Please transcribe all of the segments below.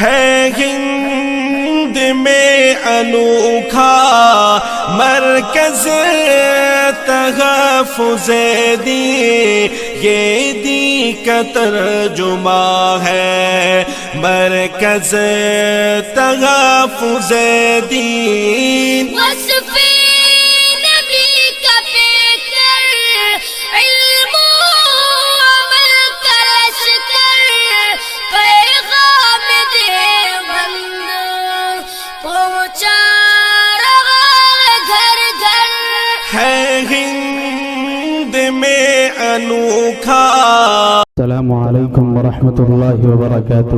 ہے ہند میں انوکھا مرکز تحفظ دین، یہ دین کا ترجمہ ہے مرکز تحفظ دین۔ وصف نبی کا پیکر، علم و عمل کا لشکر، پیغام دیوبند پہنچا رہا گھر گھر، ہے ہند میں انوکھا۔ السلام علیکم ورحمۃ اللہ وبرکاتہ۔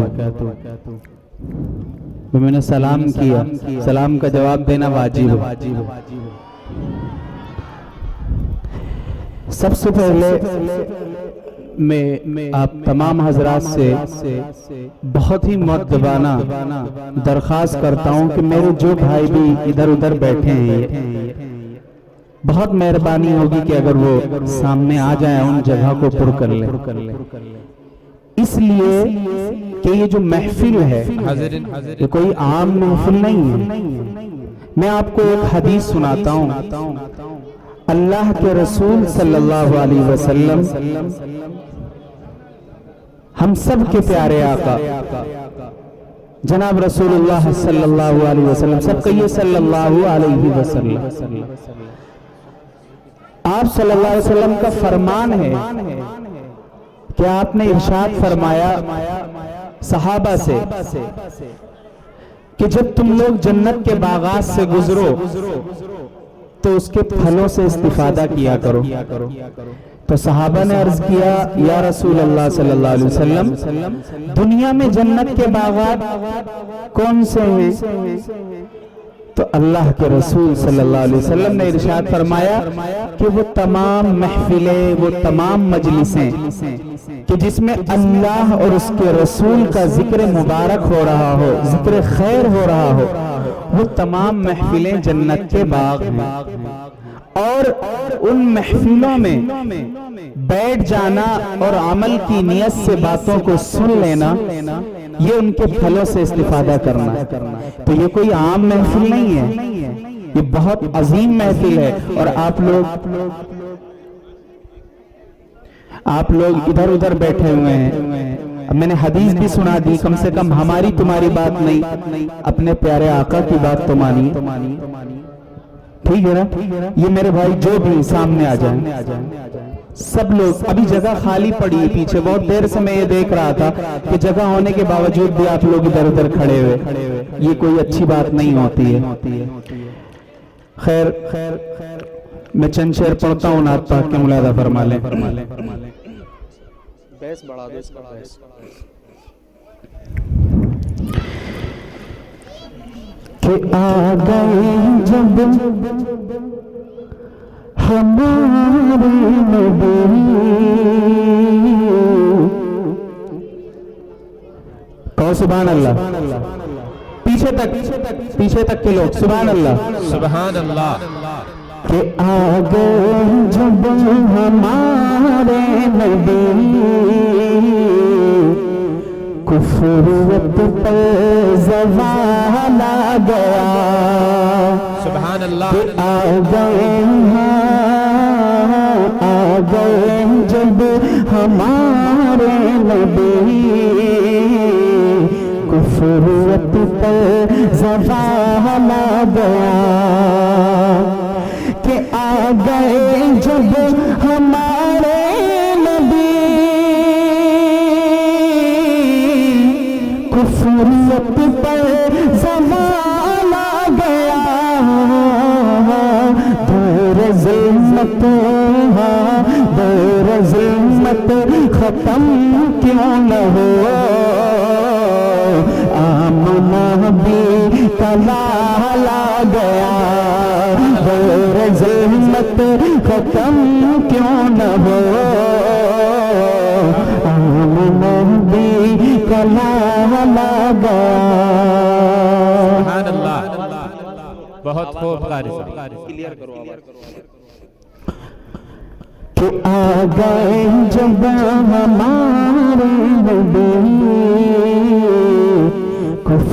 میں نے سلام کیا، سلام کا جواب دینا واجب ہے۔ سب سے پہلے میں آپ تمام حضرات سے بہت ہی مؤدبانہ درخواست کرتا ہوں کہ میرے جو بھائی بھی ادھر ادھر بیٹھے ہیں، بہت مہربانی ہوگی کہ اگر وہ سامنے آ جائیں، ان جگہ کو پر کر لیں، اس لیے کہ یہ جو محفل ہے یہ کوئی عام محفل نہیں ہے۔ میں آپ کو ایک حدیث سناتا ہوں۔ اللہ کے رسول صلی اللہ علیہ وسلم، ہم سب کے پیارے آقا جناب رسول اللہ صلی اللہ علیہ وسلم، سب کہیے صلی اللہ علیہ وسلم۔ آپ صلی اللہ علیہ وسلم کا فرمان ہے کہ آپ نے ارشاد فرمایا صحابہ سے کہ جب تم لوگ جنت کے باغات سے گزرو تو اس کے پھلوں سے استفادہ کیا کرو۔ تو صحابہ نے عرض کیا یا رسول اللہ صلی اللہ علیہ وسلم، دنیا میں جنت کے باغات کون سے ہیں؟ تو اللہ کے رسول صلی اللہ علیہ وسلم نے ارشاد فرمایا کہ وہ تمام محفلیں، وہ تمام مجلسیں کہ جس میں اللہ اور اس کے رسول کا ذکر مبارک ہو رہا ہو، ذکر خیر ہو رہا ہو، وہ تمام محفلیں جنت کے باغ ہیں۔ اور ان محفلوں میں بیٹھ جانا اور عمل کی نیت سے باتوں کو سن لینا، یہ ان کے پھلوں سے استفادہ کرنا۔ تو یہ کوئی عام محفل نہیں ہے، یہ بہت عظیم محفل ہے۔ اور آپ لوگ ادھر ادھر بیٹھے ہوئے ہیں۔ اب میں نے حدیث بھی سنا دی، کم سے کم ہماری تمہاری بات نہیں، اپنے پیارے آقا کی بات تو مانی، ٹھیک ہے نا؟ یہ میرے بھائی جو بھی سامنے آ جائیں، سب لوگ، ابھی جگہ خالی پڑی ہے پیچھے، بہت دیر سے میں یہ دیکھ رہا تھا کہ جگہ ہونے کے باوجود بھی آپ لوگ ادھر ادھر کھڑے ہوئے، یہ کوئی اچھی بات نہیں ہوتی ہے۔ خیر میں چند شعر پڑھتا ہوں، نعت پاک کے ملاحظہ فرما لیں۔ کہ آ گئے جب ہمارے نبی، کہو سبحان اللہ، پیچھے تک کے لوگ سبحان اللہ، سبحان اللہ۔ کہ آ گئے جب ہمارے نبی، کفریت پر زوال آ گیا، سبحان اللہ۔ آ گئے جب ہمارے نبی، کفریت پر زوال آ گیا، کہ آ گئے جب ہمارے نبی، کفریت پر زوال آ گیا، دور ظلمت ختم کیوں نہ ہو، آمنہ بھی کلال آ گیا، دور ظلمت ختم کیوں نہ ہو، آمنہ بھی کلال آ گیا۔ سبحان اللہ، بہت خوب قاری صاحب، کلیئر کرو آواز۔ کہ آ گئے جب ہمارے نبی،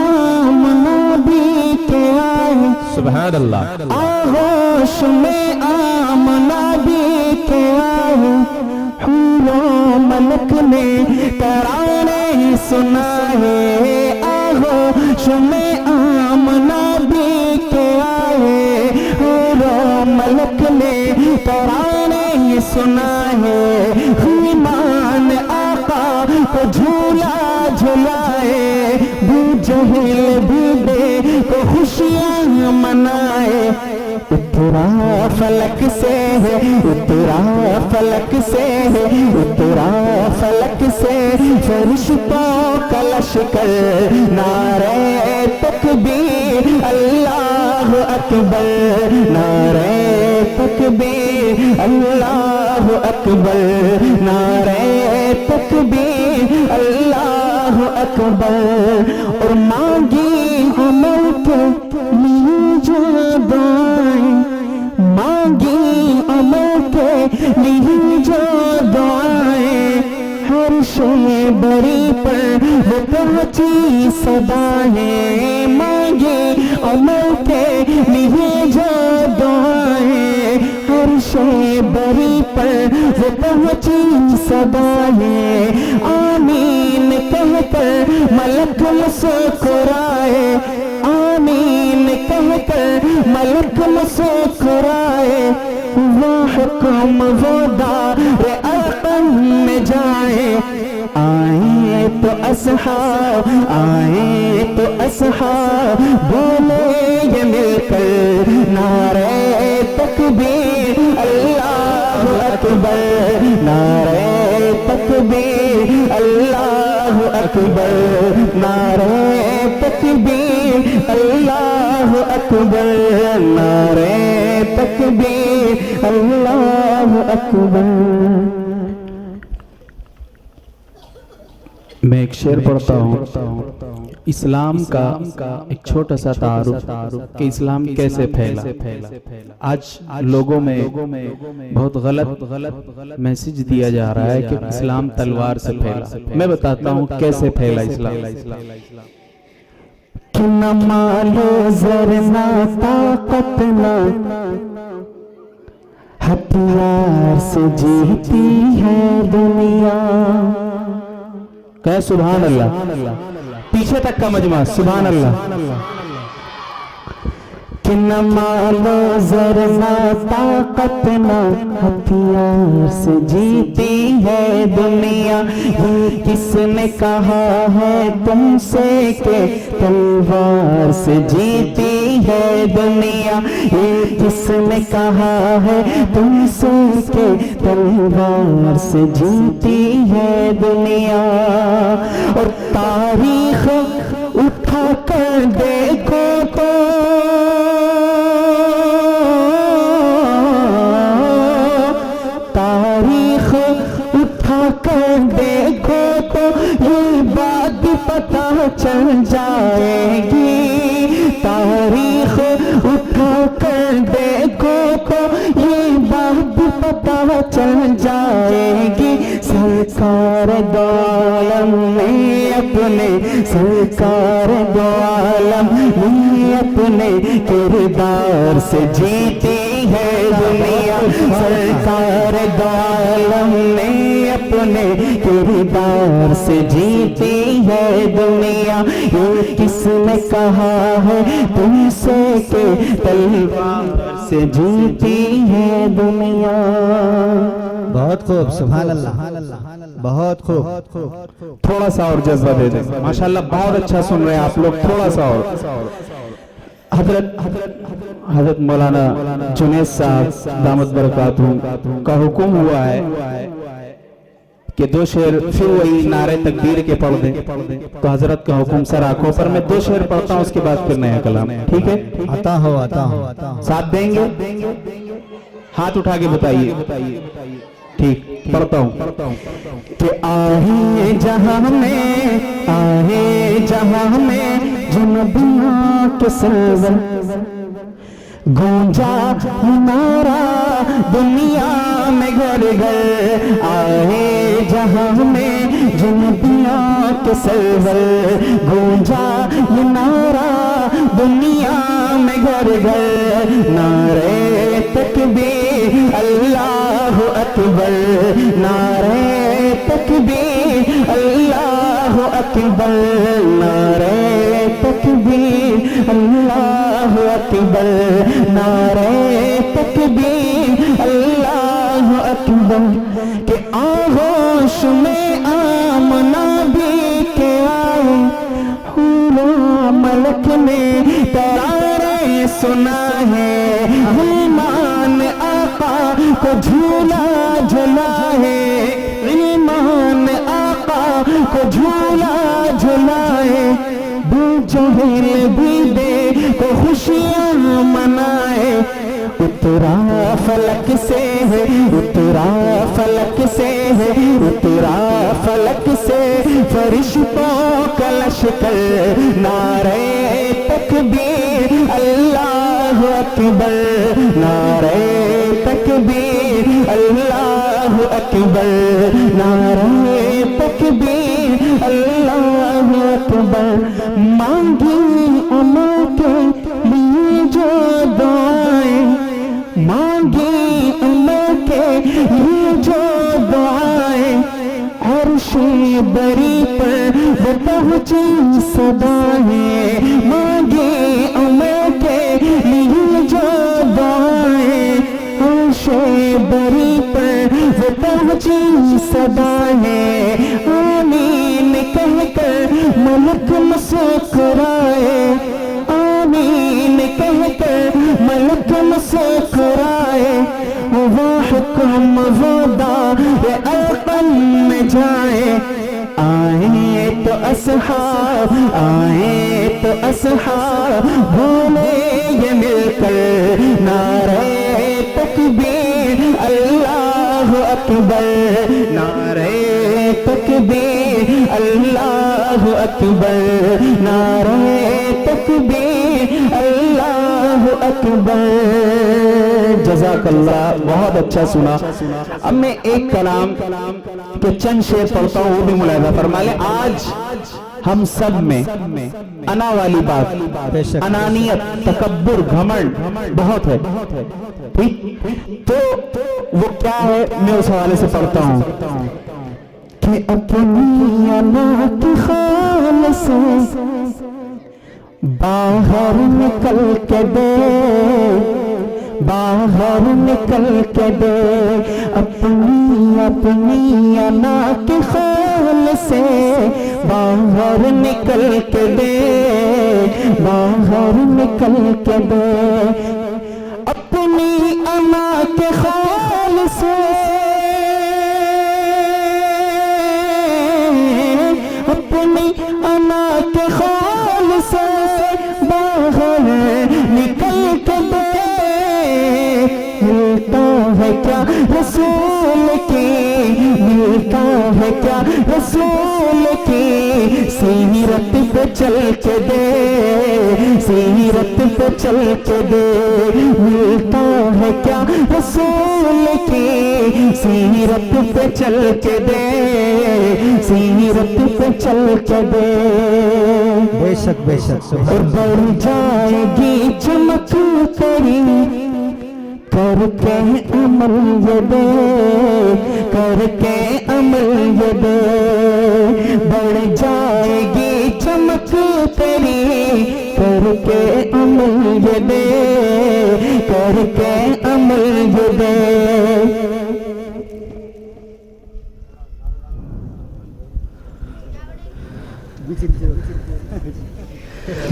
آمنہ بھی کے آئے سبحان اللہ آغوش میں آمنہ بھی کے آئے حور و ملک نے ترانے سنائے آغوش میں آمنہ بھی کے آئے حور و ملک نے ترانے سنائے ایمان آقا کو جھولا جھلائے بو جہل بھی بے کو خوشیاں منائے اترا فلک سے ہے اترا فلک سے ہے اترا فلک سے فرشتوں کا لشکر نعرہ تکبیر اللہ اکبر نعرہ تکبیر اللہ اکبر نعرہ تکبیر اللہ اکبر اور مانگی عمل کے لیے جو دعائیں مانگی عمل کے لیے جو دعائیں ہر شے بری پر وہ پہنچی صدائیں مانگی عمل کے لیے جو دعائیں ہر شے بری پر وہ پہنچی صدائیں آمین کہہ کر ملک مسکرائے آمین کہہ کر ملک مسکرائے وہ حکم وہ دار ارقم میں جائے آئیں تو اصحاب آئیں تو اصحاب بولے یہ مل کر نعرہ تکبیر اللہ اکبر نعرہ تکبیر اللہ اکبر نعرہ تکبیر اللہ اکبر نعرہ تکبیر اللہ اکبر میں ایک شعر پڑھتا ہوں اسلام کا ایک چھوٹا سا تعارف کہ اسلام کیسے پھیلا آج لوگوں میں بہت غلط میسج دیا جا رہا ہے کہ اسلام تلوار سے پھیلا میں بتاتا ہوں کیسے پھیلا اسلام کہ نہ مال و زر نہ طاقت نہ ہتھیار سے جیتی ہے دنیا کہ سبحان اللہ پیچھے تک کا مجمع سبحان اللہ کہ نہ مال و زر نہ طاقت نہ ہتھیار سے جیتی ہے دنیا یہ کس نے کہا ہے تم سے کہ تلوار سے جیتی ہے دنیا یہ کس نے کہا ہے تم سے کہ تلوار سے جیتی ہے دنیا اور تاریخ اٹھا کر دیکھو تو تاریخ اٹھا کر دیکھو تو یہ بات پتہ چل جائے گی تاریخ اٹھا کر دیکھو تو یہ بات پتہ چل جائے گی سرکار دو عالم نے اپنے سرکار دو عالم نے اپنے کردار سے جیتی ہے دنیا سرکار دو عالم نے اپنے کردار سے جیتی ہے دنیا یہ کس نے کہا ہے تم سے کہ تلوار سے جیتی ہے دنیا بہت خوب سبحان اللہ بہت خوب تھوڑا سا اور جذبہ دے دیں ماشاءاللہ بہت اچھا سن رہے ہیں آپ لوگ تھوڑا سا اور حضرت مولانا جنید صاحب دامت برکاتہ کا حکم ہوا ہے کہ دو شعر پھر وہی نعرہ تکبیر کے پڑھ دیں تو حضرت کا حکم سر آنکھوں پر میں دو شعر پڑھتا ہوں اس کے بعد پھر نیا کلام ٹھیک ہے عطا ہو ساتھ دیں گے ہاتھ اٹھا کے بتائیے ٹھیک پڑھتا ہوں کہ آئے جہاں میں جو نبیوں کے سرور گونجا ہمارا دنیا میں گھر گھر آئے جہاں میں جنبیوں کے سرور گونجا یہ نعرہ دنیا میں گھر گھر نعرے تکبیر اللہ اکبر نعرے تکبیر اللہ اکبر نعرے تکبیر اللہ اکبر نعرے تکبیر اللہ اکبر کہ آغوش میں آمنا بھی کے آئے حور ملک نے ترانہ سنا ہے ایمان آقا کو جھولا جھلا ہے ایمان آقا کو جھولا جھلا ہے جہل بھی دے کو خوشیاں منائے اترا فلک سے ہے اترا فلک سے ہے اترا فلک سے فرشتوں کا لشکر نعرے تکبیر اللہ اکبر نعرے تکبیر اللہ اکبر نعرے تکبیر اللہ اکبر مانگی اماں کے لیے جو دعائیں مانگی اماں کے لیے جو دعائیں عرش بری پر وہ پہنچی صدائیں مانگی اماں کے لیے جو دعائیں عرش بری پر وہ پہنچی صدائیں آمین کہہ کر ملک مسکرائے آمین کہہ کر ملک مسکرائے وہ حکم وہ دار ارقم میں جائے آئے تو اصحاب بولے یہ مل کر نعرے تکبیر اللہ اکبر نعرے تکبیر اللہ اکبر نعرے تکبیر اللہ اکبر جزاک اللہ بہت اچھا سنا اب میں ایک کلام کے چند شعر پڑھتا ہوں وہ بھی ملاحظہ فرما لیں آج ہم سب میں انا والی بات انانیت تکبر گھمنڈ بہت ہے تو وہ کیا ہے میں اس حوالے سے پڑھتا ہوں کہ اپنی انا کی خال سے باہر نکل کے دے باہر نکل کے دے اپنی انا کی خال سے باہر نکل کے دے باہر نکل کے دے اپنی انا کے خال سے اپنی انا کے خال سے باہر نکل کے دے ملتا ہے کیا رسول کی ملتا ہے کیا رسول کی سیرت پہ چل کے دے سیرت پہ چل کے دے ملتا ہے کیا رسول کی سیرت پہ چل کے دے سیرت پہ چل کے دے بے شک اور بڑھ جائے گی چمک کری کر کے عمل یہ دے کر کے عمل یہ دے بڑھ جائے گی چمک تیری کر کے عمل یہ دے کر کے عمل یہ دے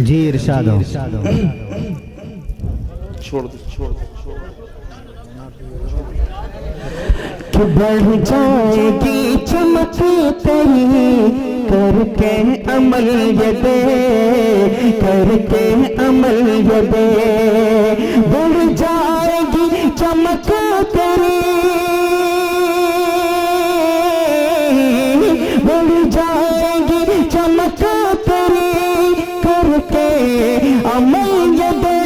جی ارشاد ہو چھوڑ دو کہ بڑھ جائے گی چمک تیری کر کے عمل یہ دے کر کے عمل یہ دے بڑھ جائے گی چمک تیری بڑھ جائے گی چمک تیری کر کے عمل یہ دے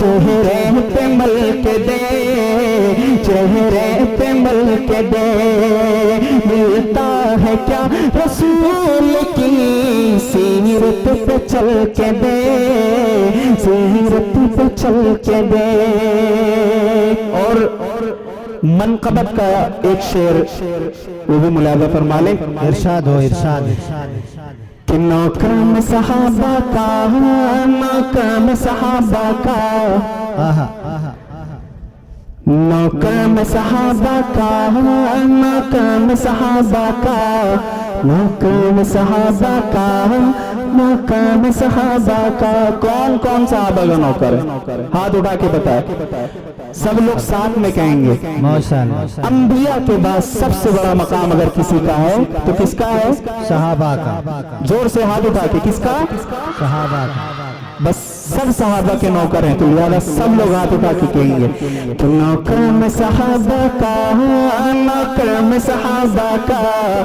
چہرے پہ مل کے دے، چہرے پہ مل کے دے، ملتا ہے کیا رسول کی سیرت پہ چل کے دے، سیرت پہ چل کے دے۔ اور منقبت کا ایک شعر وہ بھی ملاحظہ فرما لیں، ارشاد ہو ارشاد۔ کہ نوکرم صحابہ کا، نوکرم صحابہ کا، آہا نوکرم صحابہ کا، نوکرم صحابہ کا، نوکرم صحابہ کا، نوکرم صحابہ کا۔ کون کون صحابہ کا نوکر ہے؟ ہاتھ اٹھا کے بتائے، سب لوگ ساتھ میں کہیں گے۔ ماشاءاللہ، انبیاء کے بعد سب سے بڑا مقام اگر کسی کا ہے تو کس کا ہے؟ صحابہ کا، زور سے ہاتھ اٹھا کے، کس کا؟ صحابہ کا۔ بس سب صحابہ کے نوکر ہیں تو لہذا سب لوگ ہاتھ اٹھا کے کہیں گے کہ نوکر صحابہ کا، نوکر صحابہ کا،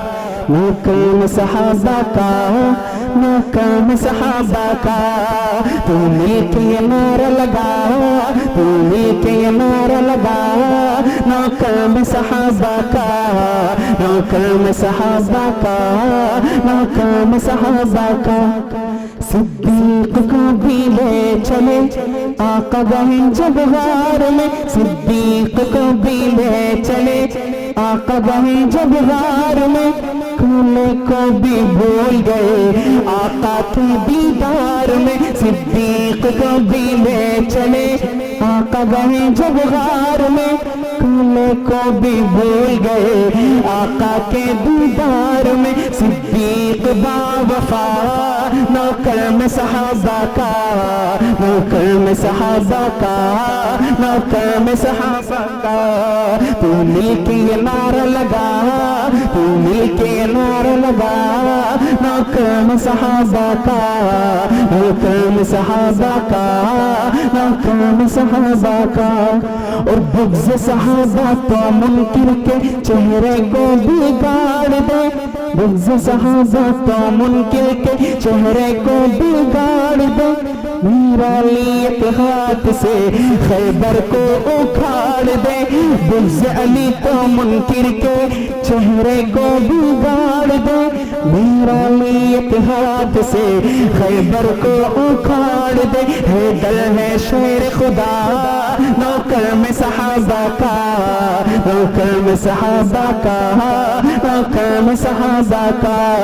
نوکر صحابہ کا، نوکر صحابہ کا۔ تو مل کے یہ نعرہ لگا، تو مل کے یہ نعرہ لگا، نوکر صحابہ کا، نوکر صحابہ کا، نوکر صحابہ کا۔ صدیق کو بھی لے چلے آقا گئے جب غار میں، صدیق کو بھی لے چلے آقا گئے جب غار میں، کھولے کو بھی بھول گئے آقا کے دیدار میں، صدیق کو بھی لے چلے آقا گئے جب غار میں، کھولے کو بھی بھول گئے آقا کے دیدار میں۔ صدیق با وفا نوکر میں صحابہ کا، نوکر میں صحابہ کا، نوکر میں صحابہ کا۔ تو مل کے یہ نعرہ لگا، تو مل کے یہ نعرہ لگا، نوکر میں صحابہ کا، نوکر میں صحابہ کا، نوکر میں صحابہ کا۔ اور بغض صحابہ تو منکر کے چہرے کو بگاڑ دے، بغض صحابہ تو منکر کے چہرے کو بگاڑ دے، میرا علی ایک ہاتھ سے خیبر کو اکھاڑ دے، بغض علی تو منکر کے چہرے کو بگاڑ دے، میرا علی ایک ہاتھ سے خیبر کو اکھاڑ دے۔ حیدر ہے شیر خدا نوکر میں صحابہ کا، نوکر میں صحابہ کا، نوکر میں صحابہ کا۔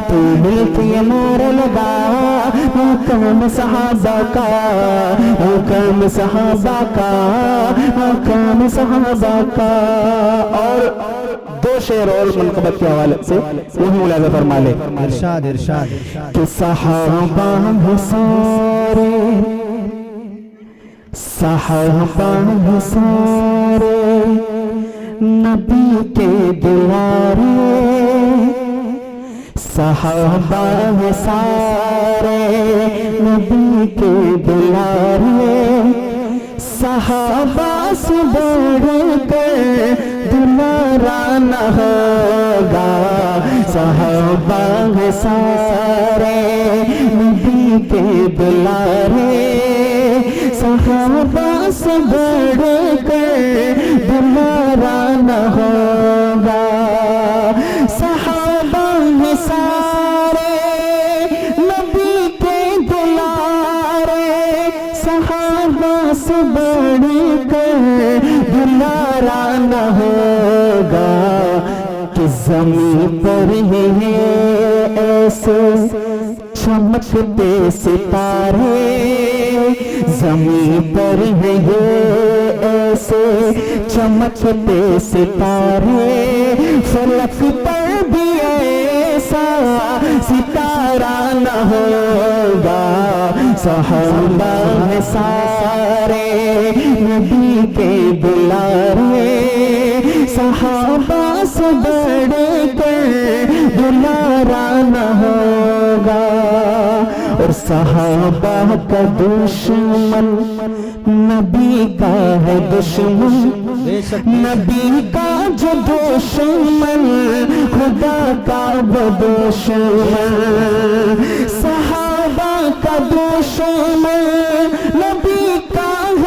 تو مل کے یہ نعرہ لگا، نوکر میں صحابہ کا، نوکر میں صحابہ کا، نوکر میں صحابہ کا۔ اور دو شعر اور منقبت کے حوالے سے وہی ملاحظہ فرما لے، ارشاد ارشاد۔ کہ صحابہ ہیں سارے، صحابہ ہیں سارے نبی کے دلارے، صحابہ ہیں سارے نبی کے دلارے، صحابہ سے بڑھ کر دلارا نہ ہوگا، صحابہ ہیں سارے نبی کے دلارے، صحابہ سے بڑھ کر دلارا نہ ہوگا، صحابہ ہیں سارے نبی کے دلارے، صحابہ سے بڑھ کر دلارا نہ ہوگا، کہ زمین پر ہی ایسے چمکتے ستارے، زمین پر ہے ایسے چمکتے ستارے، فلک پر بھی ایسا ستارہ نہ ہوگا، صحابہ ہیں سارے نبی کے دلارے، صحابہ سے بڑھ کر دلارا نہ ہوگا۔ اور صحابہ کا دشمن نبی کا ہے دشمن، نبی کا جو دشمن خدا کا وہ دشمن، صحابہ کا دشمن نبی کا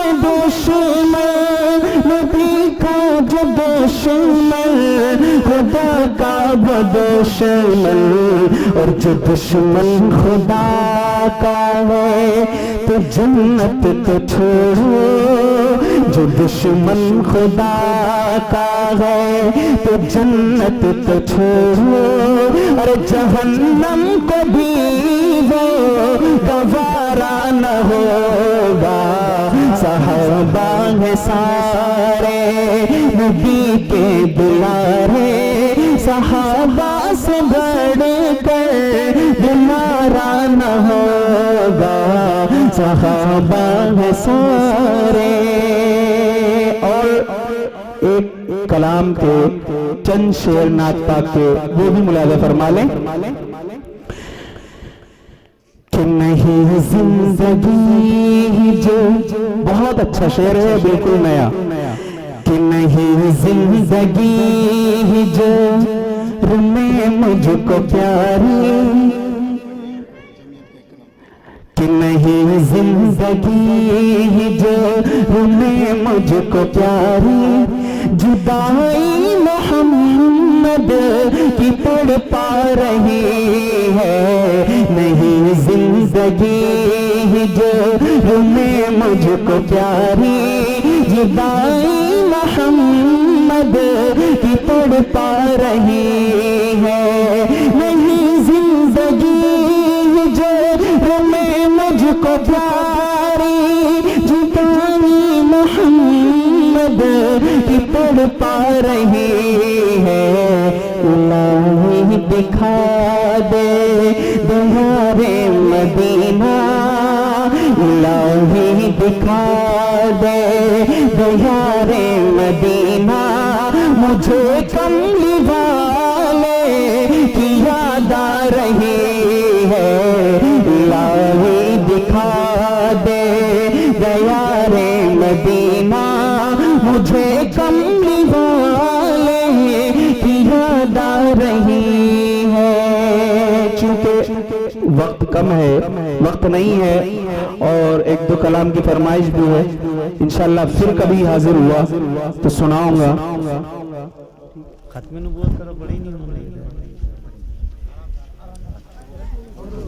خدا کا وہ دشمن، اور جو دشمن خدا کا ہے تو جنت تو چھوڑو، جو دشمن خدا کا ہے تو جنت تو چھوڑو، اور جہنم کو بھی وہ گوارا نہ ہوگا۔ صحابہ ہیں سارے نبی کے دلارے، صحابہ سے بڑھ کر دلارا نہ ہوگا، صحابہ ہیں سارے۔ اور ایک کلام کے چند شعر نعت پاک کے وہ بھی ملاحظہ فرما لیں کہ نہیں زندگی جو، بہت اچھا شعر ہے بالکل نیا، کہ نہیں زندگی جو میں مجھ کو پیاری، کہ نہیں زندگی جو میں مجھ کو پیاری، جدائی محمد کی تڑپا رہی ہے، نہیں زندگی جو میں مجھ کو پیاری، جدائی محمد کی تڑپا رہی ہے، نہیں زندگی جو میں مجھ کو پیاری، جدائی محمد کی تڑپا رہی ہے، الہی دکھا دے دیار مدینہ، الہی دکھا دے دیار مدینہ، مجھے کملی والے کی یاد آ رہی ہے، الہی دکھا دے دیار مدینہ، مجھے کملی والے کی یاد آ رہی ہے۔ چونکہ وقت کم ہے، وقت نہیں ہے، اور ایک دو کلام کی فرمائش بھی ہے، انشاءاللہ پھر کبھی حاضر ہوا تو سناؤں گا۔ ختم نبوت کرو بڑی نہیں ہو رہی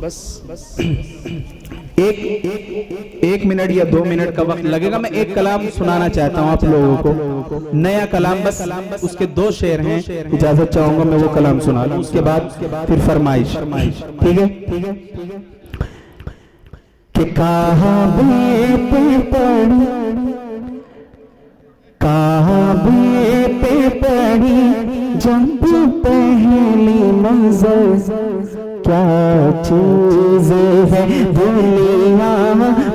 بس ایک منٹ یا 2 منٹ کا وقت لگے گا۔ میں ایک کلام سنانا چاہتا ہوں آپ لوگوں کو، نیا کلام، بس اس کے 2 شعر ہیں، اجازت چاہوں گا میں وہ کلام سنا لوں، اس کے بعد پھر فرمائش، ٹھیک ہے؟ کہ کعبے پہ پڑی، کعبے پہ پڑی جب پہلی نظر، کیا چیز ہے دنیا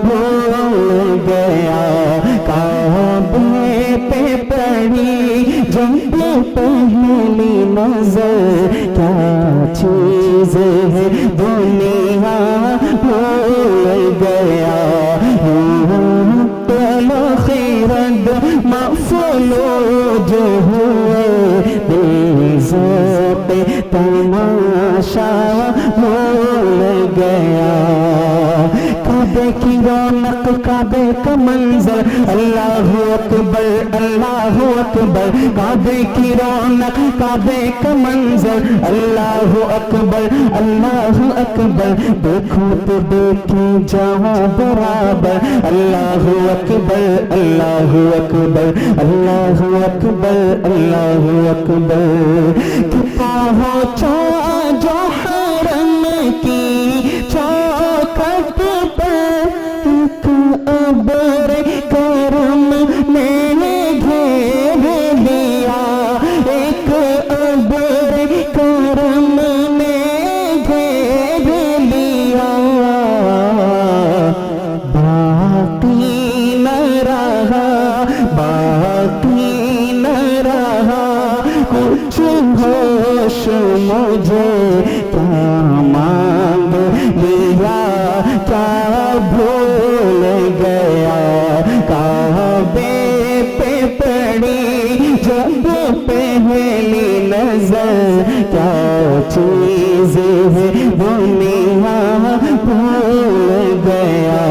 بھول گیا، کعبے پہ پڑی جب پہلی نظر، کیا چیز ہے دنیا بھول گیا، خیرد مفلوج ہوئے، دل ذوق تماشا بھول گیا، کعبے کی رونق، کعبے کا منظر، اللہ اکبر اللہ اکبر، کعبے کی رونق، کعبے کا منظر، اللہ اکبر اللہ اکبر، دیکھو تو دیکھیں جہاں برابر، اللہ اکبر اللہ اکبر اللہ اکبر اللہ اکبر، کہ پہنچا جو حرم کی چوکھٹ پر، ایک ابر کرم نے گھیر لیا، ایک ابر کرم نے گھیر لیا، باقی نہ رہا باقی نہ رہا کچھ ہوش مجھے، کیا مانگ لیا کیا بھول گیا، کعبے پہ پڑی جب پہلی نظر، کیا چیز ہے دنیا بھول گیا،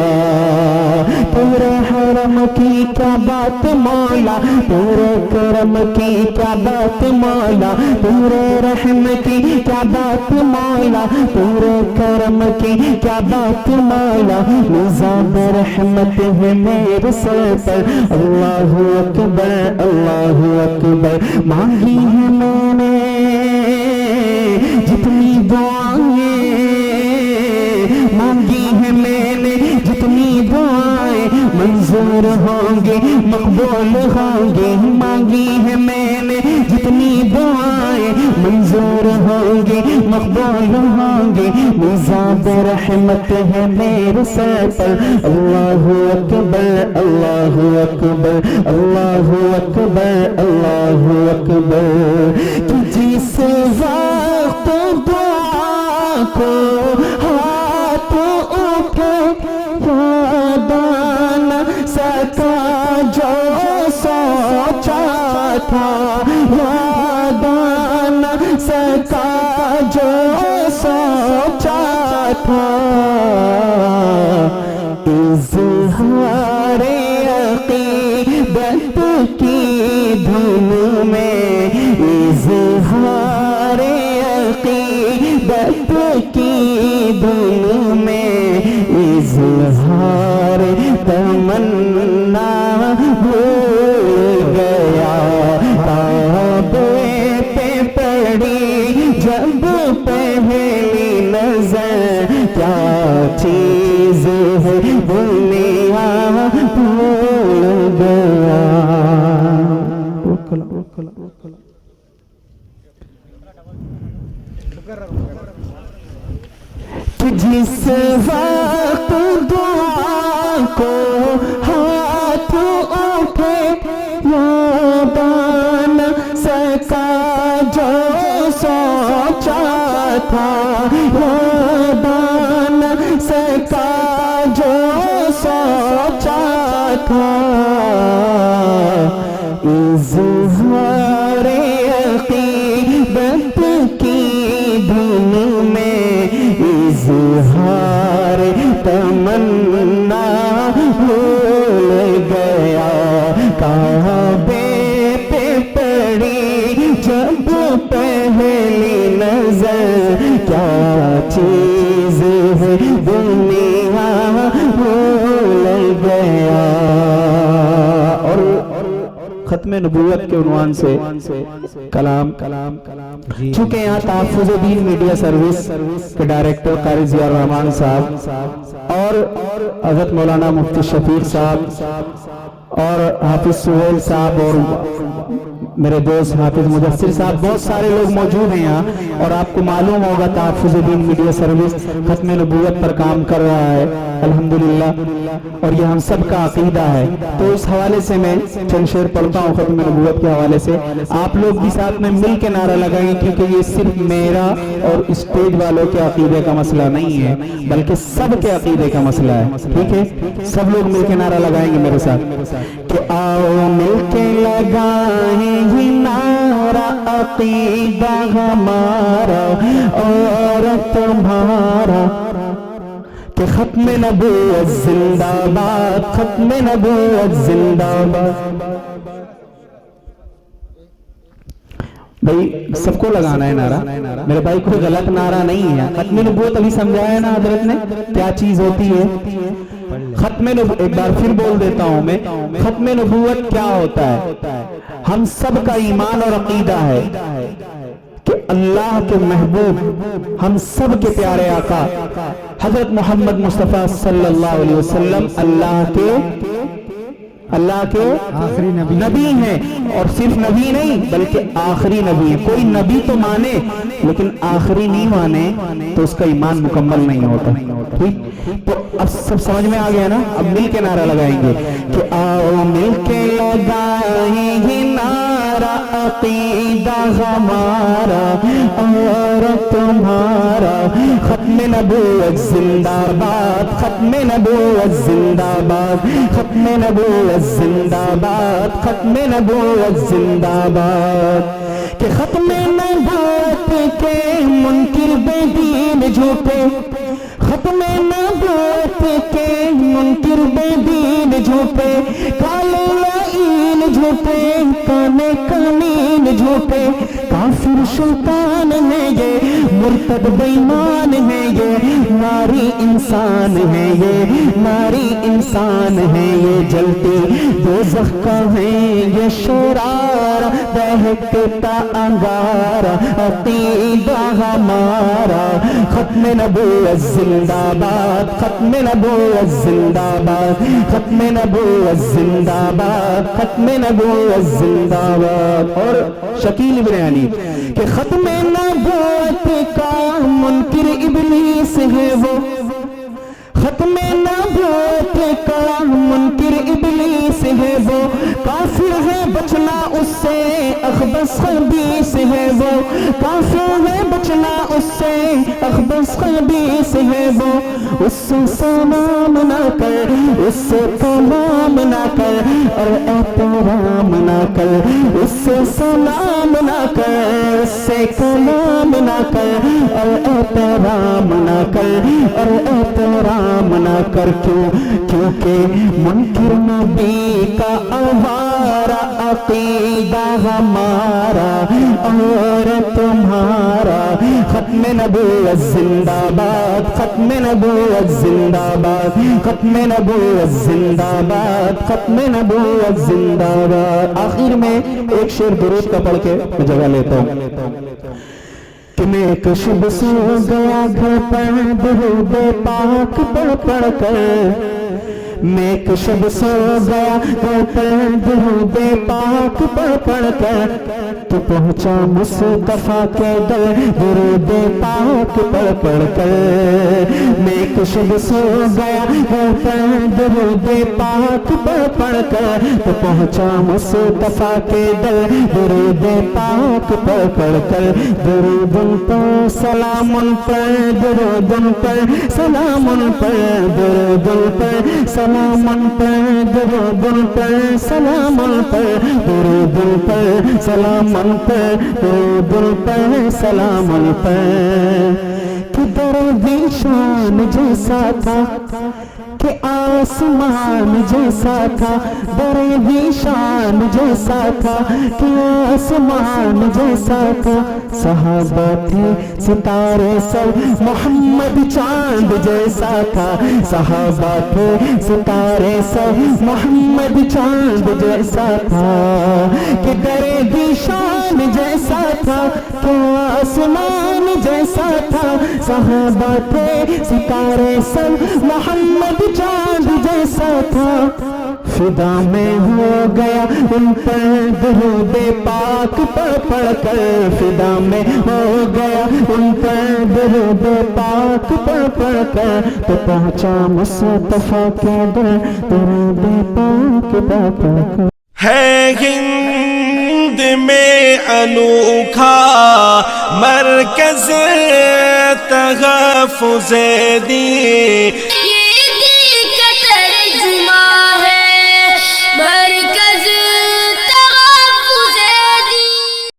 تیرے حرم کی کیا بات مولا، تیرے کرم کی کیا بات مولا، تیرے رحم کی کیا بات مولا، تیرے کرم کی کیا بات مولا، نظام رحمت ہے میرے سر پر، اللہ اکبر اللہ اکبر۔ مانگی ہے میں نے جتنی دعائیں، مانگی ہے میں نے جتنی دعائیں، منظور ہوں گے مقبول ہوں گے، مانگی ہے میں نے جتنی دعائیں، منظور ہوں گے مقبول ہوں گے، نظام رحمت ہے میرے سر پر، اللہ اکبر اللہ اکبر اللہ اکبر اللہ اکبر۔ کہ جس وقت دعا کو ہاتھ اٹھے یاد نہ سکا جو سوچا تھا، یاد نہ سکا جو سوچا تھا، اظہار عقیدت کی دھن میں، اظہار عقیدت کی دھن میں، اظہار تمنا بھول گیا، کعبے پہ پڑی جب پہلی نظر، کیا چیز ہے دنیا بھول گیا۔ کہ جس وقت دعا کو ہاتھ اٹھے یاد نہ سکا جو سوچا تھا، یاد نہ سکا جو سوچا تھا، اظہار عقیدت کی دھن میں، اظہار تمنا بھول گیا، کعبے پہ پڑی جب پہلی نظر، کیا چیز ہے دنیا بھول گیا۔ اور ختم نبوت کے عنوان سے کلام، چونکہ یہاں تحفظ دین میڈیا سروس کے ڈائریکٹر قاری ضیاء الرحمان صاحب اور حضرت مولانا مفتی شفیق صاحب اور حافظ سہیل صاحب اور میرے دوست حافظ مدثر صاحب، بہت سارے لوگ موجود ہیں یہاں، اور آپ کو معلوم ہوگا تحفظ دین میڈیا سروس ختم نبوت پر کام کر رہا ہے الحمدللہ، اور یہ ہم سب کا عقیدہ ہے۔ تو اس حوالے سے میں چند شعر پڑھتا ہوں ختم نبوت کے حوالے سے، آپ لوگ بھی ساتھ میں مل کے نعرہ لگائیں، کیونکہ یہ صرف میرا اور اسٹیج والوں کے عقیدے کا مسئلہ نہیں ہے، بلکہ سب کے عقیدے کا مسئلہ ہے، ٹھیک ہے؟ سب لوگ مل کے نعرہ لگائیں گے میرے ساتھ کہ آؤ مل کے لگائیں یہ نعرہ، عقیدہ ہمارا اور تمہارا، کہ ختم نبوت زندہ باد، ختم نبوت زندہ باد۔ بھائی سب کو لگانا ہے نعرہ، میرے بھائی کوئی غلط نعرہ نہیں ہے۔ ختم نبوت ابھی سمجھایا نا حضرت نے کیا چیز ہوتی ہے۔ ختم نبوت ایک بار پھر بول دیتا ہوں میں، ختم نبوت کیا ہوتا ہے؟ ہم سب کا ایمان اور عقیدہ ہے کہ اللہ کے محبوب، ہم سب کے پیارے آقا حضرت محمد مصطفیٰ صلی اللہ علیہ وسلم اللہ کے آخری نبی ہیں، اور صرف نبی نہیں بلکہ آخری نبی ہیں۔ کوئی نبی تو مانے لیکن آخری نہیں مانے تو اس کا ایمان مکمل نہیں ہوتا، ٹھیک؟ تو اب سب سمجھ میں آ گیا نا؟ اب مل کے نعرہ لگائیں گے کہ آؤ مل کے لگائیں گے نعرہ، عقیدہ ہمارا اور تمہارا، ختم نبوت زندہ باد، ختم نبوت زندہ باد، ختم نبوت زندہ باد، ختم نبوت زندہ باد۔ کہ ختم نبوت کے منکر بے دین جھوٹے، ختم نبوت کے منکر بے دین جھوٹے، کالے لعین جھوٹے، کانے کانین جھوٹے، کافر شیطان ہے یہ، مرتد بے ایمان ہے یہ، ناری انسان ہے یہ، ناری انسان ہے یہ، جلتی دوزخ کا ہے یہ شرارہ، دہکتا انگارہ عقیدہ ہمارا، ختم نبوت زندہ باد، ختم نبوت زندہ باد، ختم نبوت زندہ باد، ختم نبوت زندہ باد۔ اور شکیل ابن علی کہ ختم نبوت کا منکر ابلیس ہے وہ، ختم نبوت کا منکر ابلیس ہے وہ، کافر ہے بچنا اس سے اخبث خبیث ہے وہ، کافر ہے بچنا اس سے اخبث خبیث ہے وہ، اس سے سلام نہ کر، اس سے کلام نہ کر اور احترام نہ کر، اس سے سلام نہ کر، اس سے کلام نہ کر اور احترام نہ کر اور احترام نہ کر، کیونکہ منکر نبی کا آوارہ عقیدہ ہمارا اور تمہارا، ختم نبوت زندہ باد، ختم نبوت زندہ باد، ختم نبوت زندہ باد، ختم نبوت زندہ باد۔ آخر میں ایک شعر درود کا پڑھ کے میں جگہ لیتا ہوں کہ میں ایک شب سو گیا گھر پر درود پاک پڑھ پڑھ کر، میں ایک شب سو گیا گھر پر درود پاک پڑھ پڑھ کر، تو پہنچا مصطفیٰ کے در درود پاک پڑھ پڑھ کر، میں ایک شب سو گیا گھر پر درود پاک پڑھ پڑھ کر، تو پہنچا مصطفیٰ کے در درود پاک پڑھ پڑھ کر، درود پر سلام پر، درود پر سلام پر، درود پر سلام پر، درود پر سلام پر، درود پر سلام پر، درود پر سلام پر، کہ درود شان جیسا تھا کہ آسمان جیسا تھا، درود شان جیسا تھا کہ آسمان جیسا تھا، صحابہ تھے ستارے سب محمد چاند جیسا تھا، صحابہ تھے ستارے سب محمد چاند جیسا تھا، کہ درود شان جیسا تھا کہ آسمان جیسا تھا، صحابہ تھے ستارے سب محمد چاند جیسا تھا، فدا میں ہو گیا ان پر درود پاک پڑھ پڑھ کر، فدا میں ہو گیا ان پر درود پاک پڑھ پڑھ کر، تو پہنچا مصطفیٰ کے در درود پاک پڑھ پڑھ کر۔ ہے ہند میں انوکھا مرکز تحفظ دین،